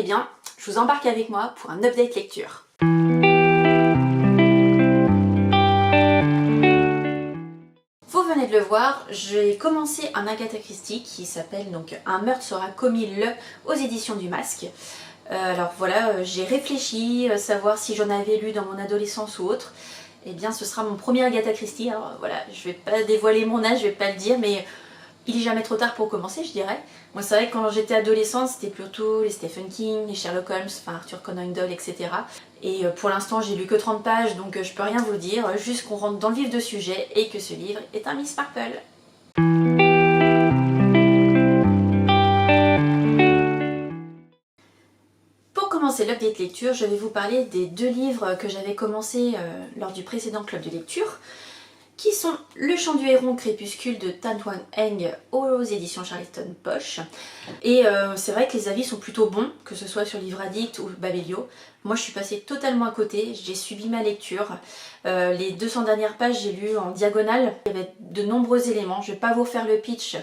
bien, je vous embarque avec moi pour un update lecture. Vous venez de le voir, j'ai commencé un Agatha Christie qui s'appelle donc Un meurtre sera commis le aux éditions du Masque. Alors voilà, j'ai réfléchi, savoir si j'en avais lu dans mon adolescence ou autre. Eh bien ce sera mon premier Agatha Christie, alors voilà, je vais pas dévoiler mon âge, je vais pas le dire, mais il est jamais trop tard pour commencer, je dirais. Moi c'est vrai que quand j'étais adolescente, c'était plutôt les Stephen King, les Sherlock Holmes, enfin Arthur Conan Doyle, etc. Et pour l'instant j'ai lu que 30 pages, donc je peux rien vous dire, juste qu'on rentre dans le vif du sujet et que ce livre est un Miss Marple. Pour commencer l'update lecture, je vais vous parler des deux livres que j'avais commencé lors du précédent club de lecture, qui sont Le Chant du Héron Crépuscule de Tan Hoang Eng aux éditions Charleston Poche. Et c'est vrai que les avis sont plutôt bons, que ce soit sur Livre Addict ou Babelio. Moi je suis passée totalement à côté, j'ai subi ma lecture. Les 200 dernières pages j'ai lu en diagonale, il y avait de nombreux éléments, je ne vais pas vous refaire le pitch.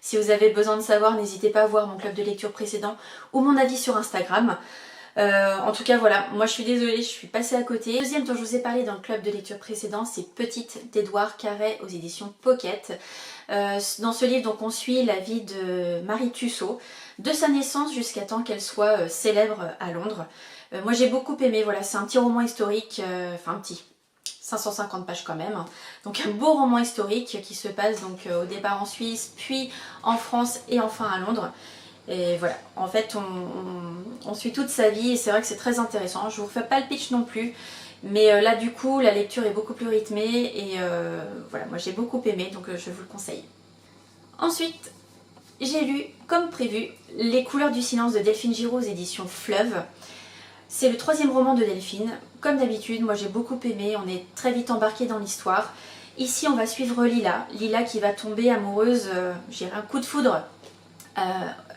Si vous avez besoin de savoir, n'hésitez pas à voir mon club de lecture précédent ou mon avis sur Instagram. En tout cas voilà, moi je suis désolée, je suis passée à côté. Le deuxième dont je vous ai parlé dans le club de lecture précédent, c'est Petite d'Édouard Carré aux éditions Pocket. Dans ce livre donc on suit la vie de Marie Tussaud, de sa naissance jusqu'à temps qu'elle soit célèbre à Londres. Moi j'ai beaucoup aimé, voilà, c'est un petit roman historique, enfin un petit, 550 pages quand même, donc un beau roman historique qui se passe donc au départ en Suisse, puis en France et enfin à Londres. Et voilà, en fait on suit toute sa vie et c'est vrai que c'est très intéressant. Je vous refais pas le pitch non plus, mais là du coup la lecture est beaucoup plus rythmée et voilà, moi j'ai beaucoup aimé, donc je vous le conseille. Ensuite, j'ai lu, comme prévu, Les couleurs du silence de Delphine Giraud aux éditions Fleuve. C'est le troisième roman de Delphine. Comme d'habitude, moi j'ai beaucoup aimé, on est très vite embarqué dans l'histoire. Ici on va suivre Lila, Lila qui va tomber amoureuse, j'ai un coup de foudre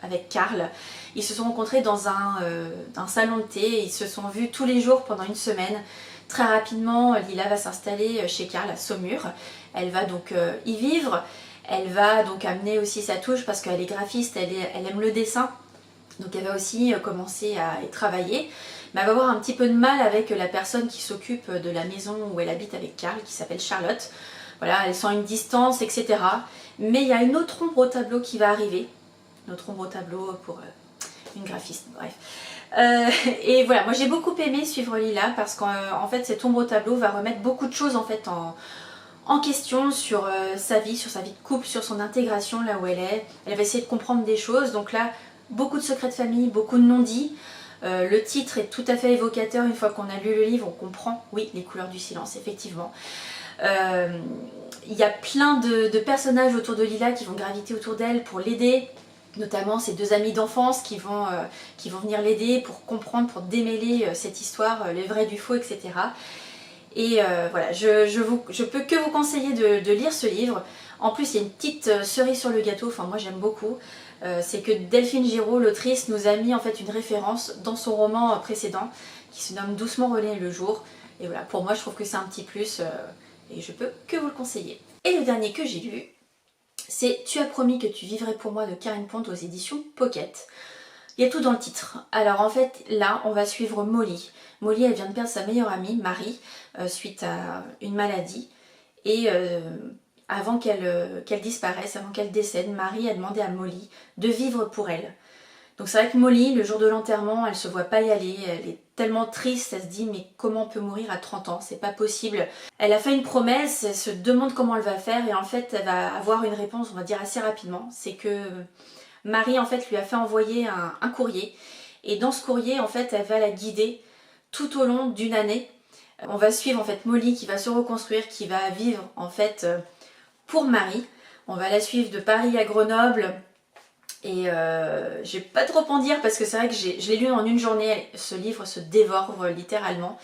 avec Karl. Ils se sont rencontrés dans un salon de thé, ils se sont vus tous les jours pendant une semaine. Très rapidement, Lila va s'installer chez Karl à Saumur. Elle va donc y vivre, elle va donc amener aussi sa touche parce qu'elle est graphiste, elle aime le dessin. Donc elle va aussi commencer à y travailler. Mais elle va avoir un petit peu de mal avec la personne qui s'occupe de la maison où elle habite avec Karl, qui s'appelle Charlotte. Voilà, elle sent une distance, etc. Mais il y a une autre ombre au tableau qui va arriver. Notre ombre au tableau pour une graphiste, bref. Et voilà, moi j'ai beaucoup aimé suivre Lila parce qu'en fait cette ombre au tableau va remettre beaucoup de choses en fait en question sur sa vie de couple, sur son intégration là où elle est. Elle va essayer de comprendre des choses, donc là beaucoup de secrets de famille, beaucoup de non-dits. Le titre est tout à fait évocateur, une fois qu'on a lu le livre on comprend, oui, les couleurs du silence, effectivement. Il y a plein de personnages autour de Lila qui vont graviter autour d'elle pour l'aider. Notamment ses deux amis d'enfance qui vont venir l'aider pour comprendre, pour démêler cette histoire, les vrais du faux, etc. Et voilà, je peux que vous conseiller de lire ce livre. En plus, il y a une petite cerise sur le gâteau, enfin moi j'aime beaucoup. C'est que Delphine Giraud, l'autrice, nous a mis en fait une référence dans son roman précédent qui se nomme Doucement relayer le jour. Et voilà, pour moi je trouve que c'est un petit plus et je peux que vous le conseiller. Et le dernier que j'ai lu, c'est Tu as promis que tu vivrais pour moi de Karine Ponte aux éditions Pocket. Il y a tout dans le titre. Alors en fait là on va suivre Molly. Molly elle vient de perdre sa meilleure amie Marie suite à une maladie et avant qu'elle disparaisse, avant qu'elle décède, Marie a demandé à Molly de vivre pour elle. Donc c'est vrai que Molly, le jour de l'enterrement, elle se voit pas y aller, elle est tellement triste, elle se dit mais comment on peut mourir à 30 ans, c'est pas possible. Elle a fait une promesse, elle se demande comment elle va faire et en fait elle va avoir une réponse, on va dire assez rapidement. C'est que Marie en fait lui a fait envoyer un courrier et dans ce courrier en fait elle va la guider tout au long d'une année. On va suivre en fait Molly qui va se reconstruire, qui va vivre en fait pour Marie. On va la suivre de Paris à Grenoble. Et je vais pas trop en dire parce que c'est vrai que je l'ai lu en une journée, ce livre se dévore littéralement.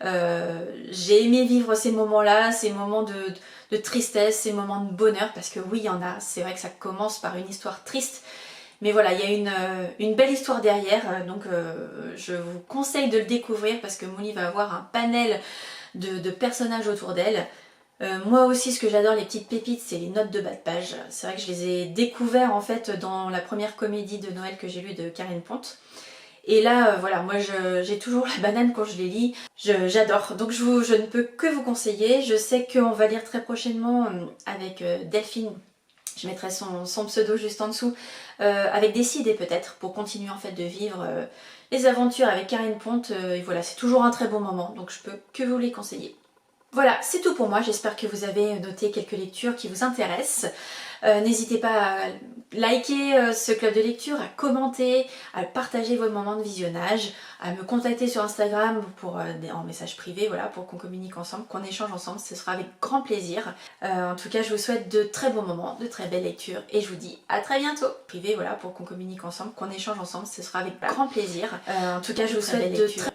J'ai aimé vivre ces moments-là, ces moments de tristesse, ces moments de bonheur, parce que oui, il y en a, c'est vrai que ça commence par une histoire triste, mais voilà, il y a une belle histoire derrière, donc je vous conseille de le découvrir parce que Molly va avoir un panel de personnages autour d'elle. Moi aussi ce que j'adore les petites pépites c'est les notes de bas de page. C'est vrai que je les ai découvertes en fait dans la première comédie de Noël que j'ai lue de Karine Ponte. Et là, voilà, moi j'ai toujours la banane quand je les lis, j'adore. Donc je ne peux que vous conseiller. Je sais qu'on va lire très prochainement avec Delphine, je mettrai son pseudo juste en dessous, avec Décider peut-être, pour continuer en fait de vivre les aventures avec Karine Ponte. Et voilà, c'est toujours un très bon moment, donc je peux que vous les conseiller. Voilà, c'est tout pour moi. J'espère que vous avez noté quelques lectures qui vous intéressent. N'hésitez pas à liker ce club de lecture, à commenter, à partager vos moments de visionnage, à me contacter sur Instagram pour en message privé, voilà, pour qu'on communique ensemble, qu'on échange ensemble, ce sera avec grand plaisir. En tout cas, je vous souhaite de très bons moments, de très belles lectures et je vous dis à très bientôt. Privé, voilà, pour qu'on communique ensemble, qu'on échange ensemble, ce sera avec grand plaisir. En tout cas, je vous souhaite de très